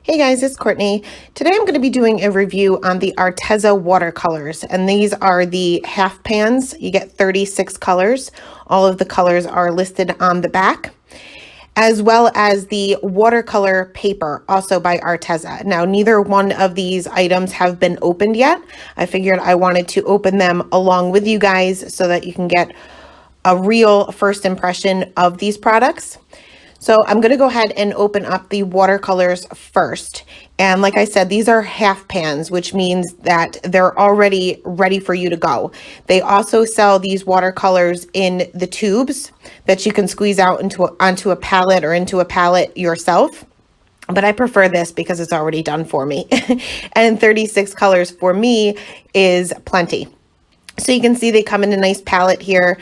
Hey guys, it's Courtney. Today I'm going to be doing a review on the ARTEZA watercolors, and these are the half pans. You get 36 colors. All of the colors are listed on the back, as well as the watercolor paper, also by ARTEZA. Now, neither one of these items have been opened yet. I figured I wanted to open them along with you guys so that you can get a real first impression of these products. So I'm going to go ahead and open up the watercolors first. And like I said, these are half pans, which means that they're already ready for you to go. They also sell these watercolors in the tubes that you can squeeze out onto a palette or into a palette yourself. But I prefer this because it's already done for me. And 36 colors for me is plenty. So you can see they come in a nice palette here,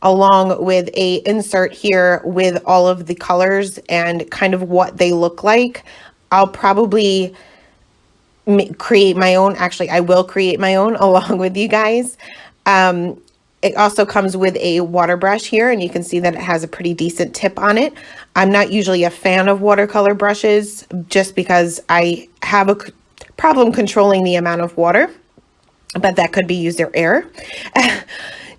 along with a insert here with all of the colors and kind of what they look like. I'll probably create my own. Actually, I will create my own along with you guys. It also comes with a water brush here, and you can see that it has a pretty decent tip on it. I'm not usually a fan of watercolor brushes just because I have a problem controlling the amount of water, but that could be user error.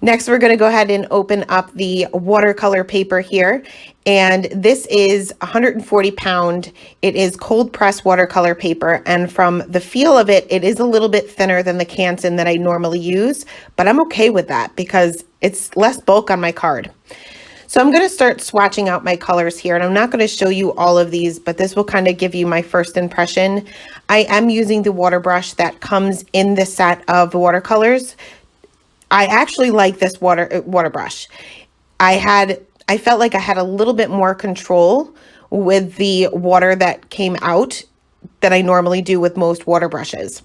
Next, we're going to go ahead and open up the watercolor paper here. And this is 140 pound. It is cold press watercolor paper. And from the feel of it, it is a little bit thinner than the Canson that I normally use, but I'm okay with that because it's less bulk on my card. So I'm going to start swatching out my colors here, and I'm not going to show you all of these, but this will kind of give you my first impression. I am using the water brush that comes in the set of watercolors. I actually like this water brush. I felt like I had a little bit more control with the water that came out than I normally do with most water brushes.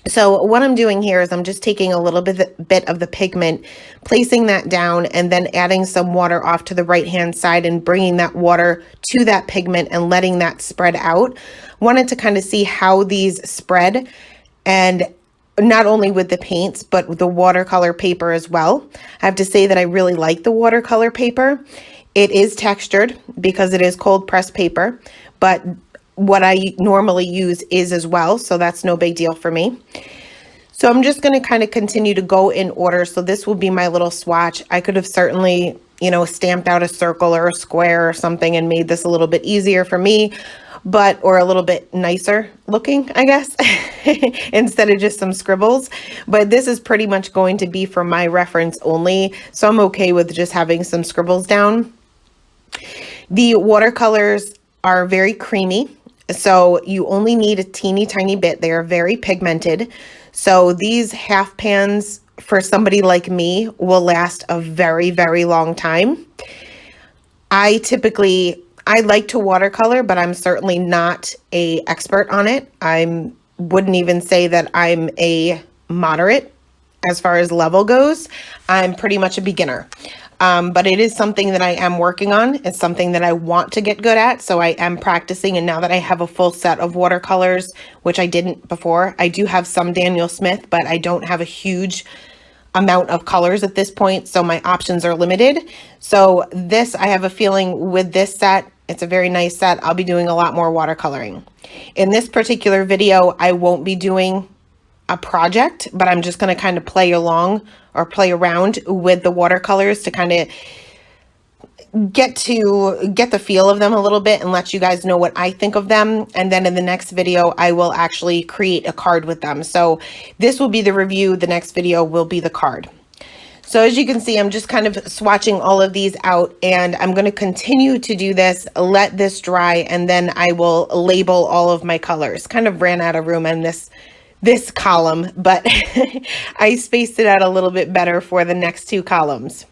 So what I'm doing here is I'm just taking a little bit of the pigment, placing that down, and then adding some water off to the right-hand side and bringing that water to that pigment and letting that spread out. Wanted to kind of see how these spread, and not only with the paints, but the watercolor paper as well. I have to say that I really like the watercolor paper. It is textured because it is cold pressed paper, but what I normally use is as well, so that's no big deal for me. So I'm just going to kind of continue to go in order. So this will be my little swatch. I could have certainly, stamped out a circle or a square or something and made this a little bit easier for me, or a little bit nicer looking, I guess, instead of just some scribbles. But this is pretty much going to be for my reference only, so I'm okay with just having some scribbles down. The watercolors are very creamy, so you only need a teeny tiny bit. They are very pigmented. So these half pans for somebody like me will last a very, very long time. I like to watercolor, but I'm certainly not an expert on it. I wouldn't even say that I'm a moderate as far as level goes. I'm pretty much a beginner. But it is something that I am working on. It's something that I want to get good at. So I am practicing. And now that I have a full set of watercolors, which I didn't before, I do have some Daniel Smith, but I don't have a huge amount of colors at this point. So my options are limited. So this, I have a feeling with this set, it's a very nice set. I'll be doing a lot more watercoloring. In this particular video, I won't be doing a project, but I'm just going to kind of play around with the watercolors to kind of get the feel of them a little bit and let you guys know what I think of them. And then in the next video, I will actually create a card with them. So this will be the review. The next video will be the card. So as you can see, I'm just kind of swatching all of these out, and I'm going to continue to do this, let this dry, and then I will label all of my colors. Kind of ran out of room in this column, but I spaced it out a little bit better for the next two columns.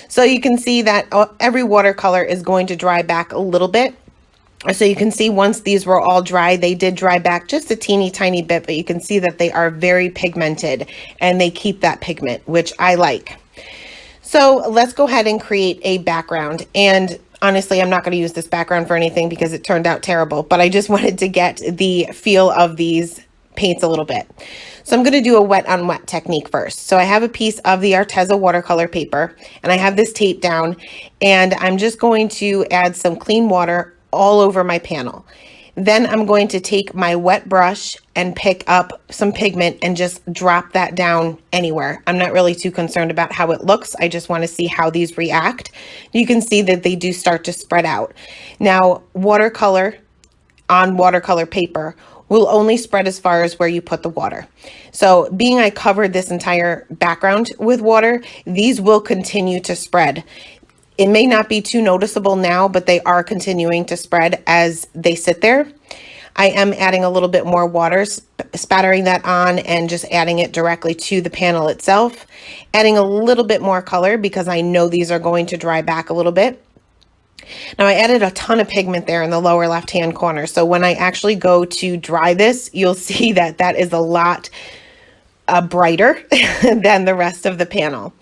So you can see that every watercolor is going to dry back a little bit. So you can see once these were all dry, they did dry back just a teeny tiny bit, but you can see that they are very pigmented and they keep that pigment, which I like. So let's go ahead and create a background. And honestly, I'm not going to use this background for anything because it turned out terrible, but I just wanted to get the feel of these paints a little bit. So I'm going to do a wet on wet technique first. So I have a piece of the ARTEZA watercolor paper, and I have this tape down, and I'm just going to add some clean water all over my panel. Then I'm going to take my wet brush and pick up some pigment and just drop that down anywhere. I'm not really too concerned about how it looks. I just want to see how these react. You can see that they do start to spread out. Now, watercolor on watercolor paper will only spread as far as where you put the water. So being I covered this entire background with water, these will continue to spread. It may not be too noticeable now, but they are continuing to spread as they sit there. I am adding a little bit more water, spattering that on and just adding it directly to the panel itself. Adding a little bit more color because I know these are going to dry back a little bit. Now I added a ton of pigment there in the lower left-hand corner. So when I actually go to dry this, you'll see that that is a lot brighter than the rest of the panel.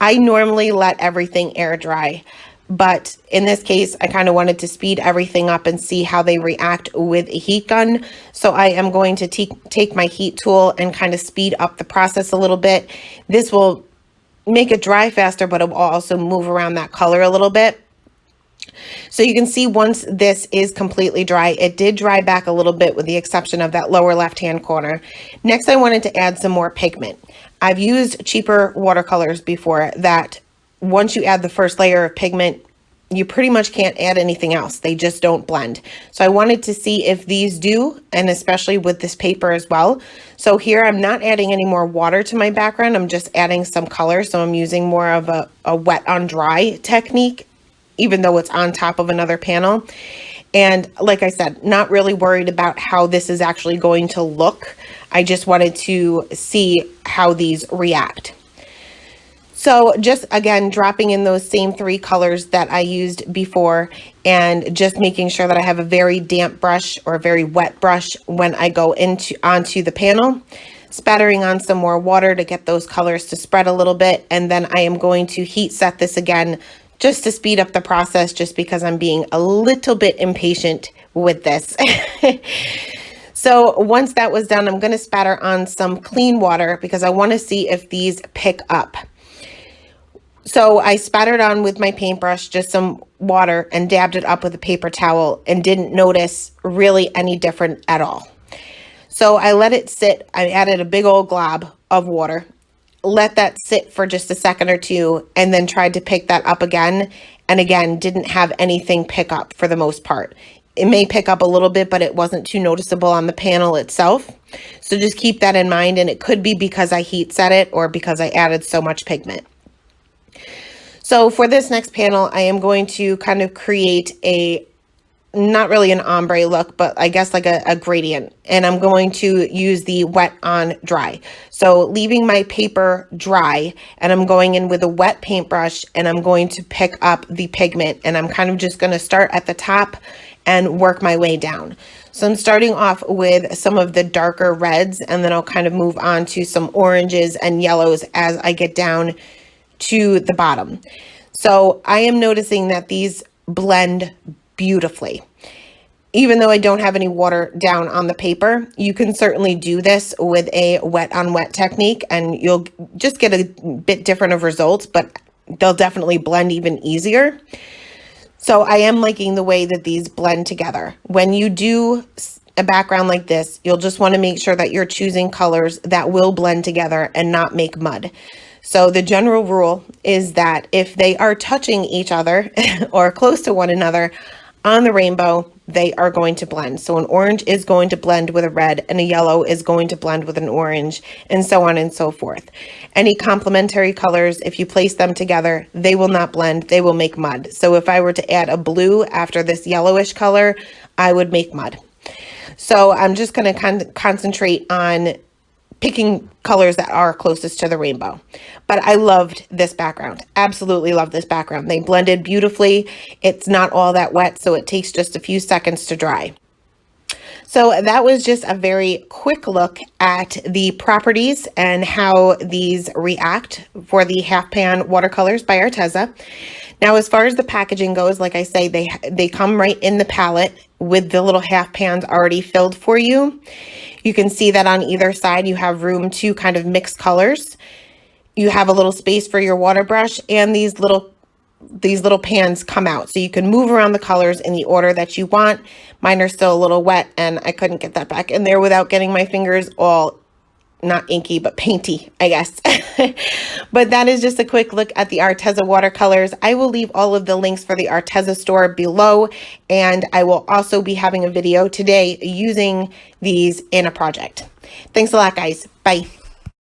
I normally let everything air dry, but in this case, I kind of wanted to speed everything up and see how they react with a heat gun. So I am going to take my heat tool and kind of speed up the process a little bit. This will make it dry faster, but it will also move around that color a little bit. So you can see once this is completely dry, it did dry back a little bit with the exception of that lower left-hand corner. Next, I wanted to add some more pigment. I've used cheaper watercolors before that once you add the first layer of pigment, you pretty much can't add anything else. They just don't blend. So I wanted to see if these do, and especially with this paper as well. So here I'm not adding any more water to my background. I'm just adding some color. So I'm using more of a wet on dry technique, even though it's on top of another panel. And like I said, not really worried about how this is actually going to look. I just wanted to see how these react. So just again, dropping in those same three colors that I used before and just making sure that I have a very damp brush or a very wet brush when I go onto the panel. Spattering on some more water to get those colors to spread a little bit. And then I am going to heat set this again just to speed up the process, just because I'm being a little bit impatient with this. So once that was done, I'm going to spatter on some clean water because I want to see if these pick up. So I spattered on with my paintbrush just some water and dabbed it up with a paper towel and didn't notice really any different at all. So I let it sit. I added a big old glob of water, let that sit for just a second or two, and then tried to pick that up again. And again, didn't have anything pick up for the most part. It may pick up a little bit, but it wasn't too noticeable on the panel itself. So just keep that in mind. And it could be because I heat set it or because I added so much pigment. So for this next panel, I am going to kind of create not really an ombre look, but I guess like a gradient. And I'm going to use the wet on dry. So leaving my paper dry, and I'm going in with a wet paintbrush and I'm going to pick up the pigment, and I'm kind of just going to start at the top and work my way down. So I'm starting off with some of the darker reds, and then I'll kind of move on to some oranges and yellows as I get down to the bottom. So I am noticing that these blend beautifully. Even though I don't have any water down on the paper, you can certainly do this with a wet on wet technique and you'll just get a bit different of results, but they'll definitely blend even easier. So I am liking the way that these blend together. When you do a background like this, you'll just want to make sure that you're choosing colors that will blend together and not make mud. So the general rule is that if they are touching each other or close to one another on the rainbow, they are going to blend. So an orange is going to blend with a red and a yellow is going to blend with an orange, and so on and so forth. Any complementary colors, if you place them together, they will not blend, they will make mud. So if I were to add a blue after this yellowish color, I would make mud. So I'm just going to concentrate on picking colors that are closest to the rainbow. But I loved this background. Absolutely love this background. They blended beautifully. It's not all that wet, so it takes just a few seconds to dry. So that was just a very quick look at the properties and how these react for the half pan watercolors by ARTEZA. Now, as far as the packaging goes, like I say, they come right in the palette with the little half pans already filled for you. You can see that on either side you have room to kind of mix colors. You have a little space for your water brush and these little these little pans come out, so you can move around the colors in the order that you want. Mine are still a little wet, and I couldn't get that back in there without getting my fingers all not inky, but painty, I guess. But that is just a quick look at the ARTEZA watercolors. I will leave all of the links for the ARTEZA store below, and I will also be having a video today using these in a project. Thanks a lot, guys. Bye.